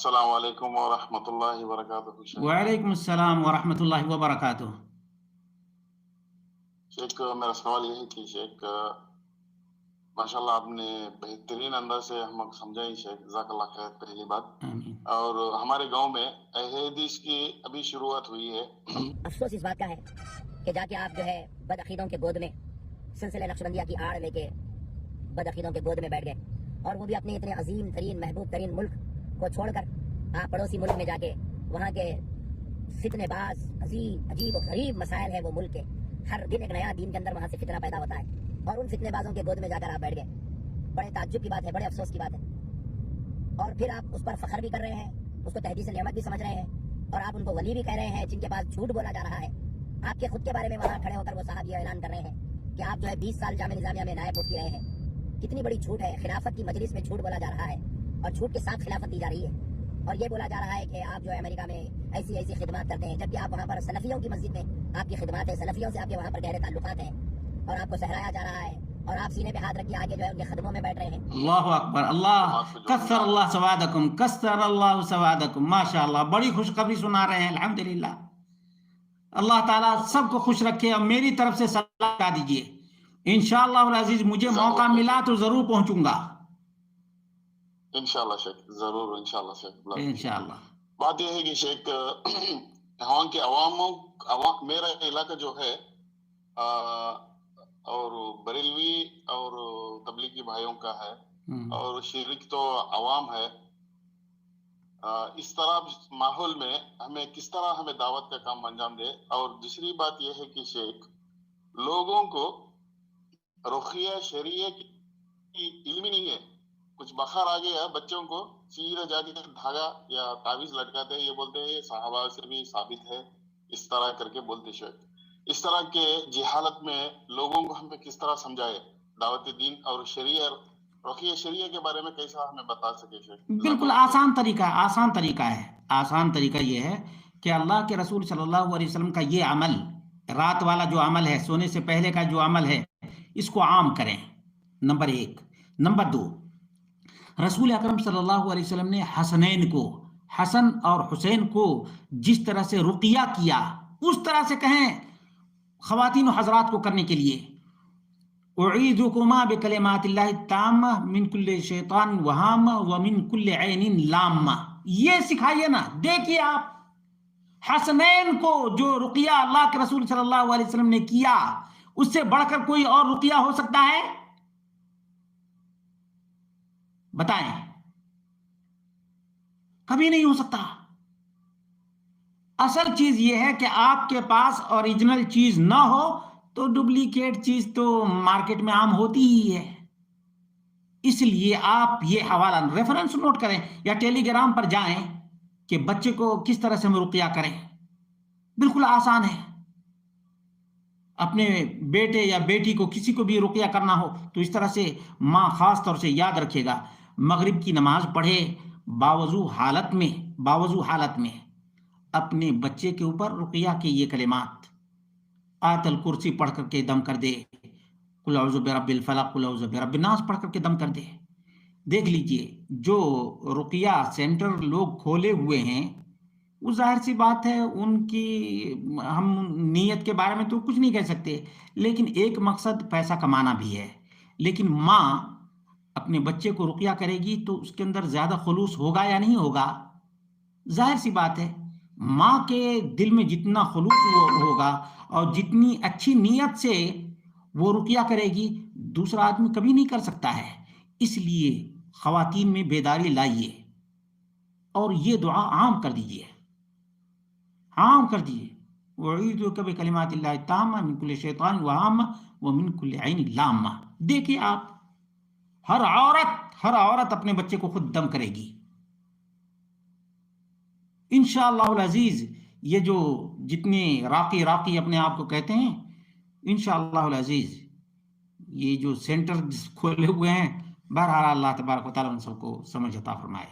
السلام علیکم ورحمۃ اللہ وبرکاتہ شیخ۔ وعلیکم السلام ورحمۃ اللہ وبرکاتہ۔ شیخ میرا سوال یہ ہے کہ شیخ ماشاءاللہ آپ نے بہترین انداز سے ہم کو سمجھائی شیخ، جزاک اللہ خیر پہلی بات۔ آمین۔ اور ہمارے گاؤں میں اہل حدیث کی ابھی شروعات ہوئی ہے۔ افسوس اس بات کا ہے کہ جا کے آپ جو ہے بد عقیدوں کے گود میں سلسلہ نقشبندیہ کی آڑ لے کے بد عقیدوں کے گود میں بیٹھ گئے، اور وہ بھی اپنے اتنے عظیم ترین محبوب ترین ملک کو چھوڑ کر آپ پڑوسی ملک میں جا کے وہاں کے فتنے باز عجیب و غریب مسائل ہیں وہ ملک کے، ہر دن ایک نیا دین کے اندر وہاں سے فتنہ پیدا ہوتا ہے، اور ان فتنے بازوں کے گود میں جا کر آپ بیٹھ گئے۔ بڑے تعجب کی بات ہے، بڑے افسوس کی بات ہے، اور پھر آپ اس پر فخر بھی کر رہے ہیں، اس کو تحدیث نعمت بھی سمجھ رہے ہیں، اور آپ ان کو ولی بھی کہہ رہے ہیں جن کے پاس جھوٹ بولا جا رہا ہے۔ آپ کے خود کے بارے میں وہاں کھڑے ہو کر وہ صاحب یہ اعلان کر رہے ہیں کہ آپ جو ہے 20 سال جامعہ نظامیہ میں نائب مفتی رہے ہیں۔ کتنی بڑی جھوٹ ہے، خلافت کی مجلس میں جھوٹ بولا جا رہا ہے، اور جھوٹ کے ساتھ خلافت دی جا رہی ہے، اور یہ بولا جا رہا ہے کہ آپ جو ہے امریکہ میں ایسی ایسی خدمات کرتے ہیں، جبکہ آپ وہاں پر سلفیوں کی مسجد میں آپ کی خدمات ہیں، سلفیوں سے آپ کے وہاں پر گہرے تعلقات ہیں، اور آپ کو سہرایا جا رہا ہے، اور آپ سینے پہ ہاتھ رکھ کے آگے جو ہے ان کے خدموں میں بیٹھ رہے ہیں۔ اللہ اکبر، اللہ کثر اللہ ثوابکم، کثر اللہ ثوابکم، ماشاءاللہ بڑی خوشخبری سنا رہے ہیں الحمدللہ۔ اللہ تعالیٰ سب کو خوش رکھے، اور میری طرف سے سلام کہہ دیجئے، انشاءاللہ العزیز مجھے موقع ملا تو ضرور پہنچوں گا انشاءاللہ شیخ، ضرور انشاءاللہ شیخ۔ انشاءاللہ۔ بات یہ ہے کہ شیخ وہاں کے میرا علاقہ جو ہے اور بریلوی اور تبلیغی بھائیوں کا ہے، اور شرک تو عوام ہے۔ اس طرح ماحول میں ہمیں کس طرح ہمیں دعوت کا کام انجام دے؟ اور دوسری بات یہ ہے کہ شیخ لوگوں کو رقیہ شریعہ کی علم ہی نہیں ہے، کچھ بخار آ گیا بچوں کو سیدھا جا کے دھاگا یا تعویذ لٹکاتے ہیں، یہ بولتے ہیں صحابہ سے بھی ثابت ہے، اس طرح کر کے بولتے شیخ۔ اس طرح کے جہالت میں لوگوں کو ہمیں کس طرح سمجھائے دعوت دین اور شریعہ رقیہ شریعہ کے بارے میں کیسا ہمیں بتا سکے شیخ؟ بالکل آسان طریقہ ہے، آسان طریقہ یہ ہے کہ اللہ کے رسول صلی اللہ علیہ وسلم کا یہ عمل، رات والا جو عمل ہے، سونے سے پہلے کا جو عمل ہے، اس کو عام کریں، نمبر 1۔ نمبر 2، رسول اکرم صلی اللہ علیہ وسلم نے حسنین کو، حسن اور حسین کو جس طرح سے رقیہ کیا، اس طرح سے کہیں خواتین و حضرات کو کرنے کے لیے۔ اعیذکما بکلمات اللہ التامہ من کل شیطان وہامہ ومن کل عین لامہ، یہ سکھائیے نا۔ دیکھیے آپ حسنین کو جو رقیہ اللہ کے رسول صلی اللہ علیہ وسلم نے کیا، اس سے بڑھ کر کوئی اور رقیہ ہو سکتا ہے؟ بتائیں، کبھی نہیں ہو سکتا۔ اصل چیز یہ ہے کہ آپ کے پاس اوریجنل چیز نہ ہو تو ڈپلیکیٹ چیز تو مارکیٹ میں عام ہوتی ہی ہے۔ اس لیے آپ یہ حوالہ ریفرنس نوٹ کریں یا ٹیلی گرام پر جائیں کہ بچے کو کس طرح سے رقیہ کریں، بالکل آسان ہے۔ اپنے بیٹے یا بیٹی کو کسی کو بھی رقیہ کرنا ہو تو اس طرح سے ماں خاص طور سے یاد رکھے گا، مغرب کی نماز پڑھے باوضو حالت میں اپنے بچے کے اوپر رقیہ کے یہ کلمات، آیت الکرسی پڑھ کر کے دم کر دے، قل اعوذ برب الفلق، قل اعوذ برب الناس پڑھ کر کے دم کر دے۔ دیکھ لیجئے جو رقیہ سینٹر لوگ کھولے ہوئے ہیں، وہ ظاہر سی بات ہے ان کی ہم نیت کے بارے میں تو کچھ نہیں کہہ سکتے، لیکن ایک مقصد پیسہ کمانا بھی ہے۔ لیکن ماں اپنے بچے کو رقیہ کرے گی تو اس کے اندر زیادہ خلوص ہوگا یا نہیں ہوگا؟ ظاہر سی بات ہے، ماں کے دل میں جتنا خلوص ہوگا اور جتنی اچھی نیت سے وہ رقیہ کرے گی، دوسرا آدمی کبھی نہیں کر سکتا ہے۔ اس لیے خواتین میں بیداری لائیے اور یہ دعا عام کر دیجئے، عام کر دیجئے۔ وَأَعُوذُ بِكَلِمَاتِ اللَّهِ التَّامَّةِ مِنْ كُلِّ شَيْطَانٍ وَهَامَةٍ وَمِنْ كُلِّ عَيْنٍ لَامَّةٍ۔ دیکھیے آپ، ہر عورت اپنے بچے کو خود دم کرے گی انشاءاللہ العزیز۔ یہ جو جتنے راقی اپنے آپ کو کہتے ہیں، انشاءاللہ العزیز یہ جو سینٹر کھولے ہوئے ہیں، بہرحال اللہ تبارک و تعالیٰ ان سب کو سمجھ عطا فرمائے۔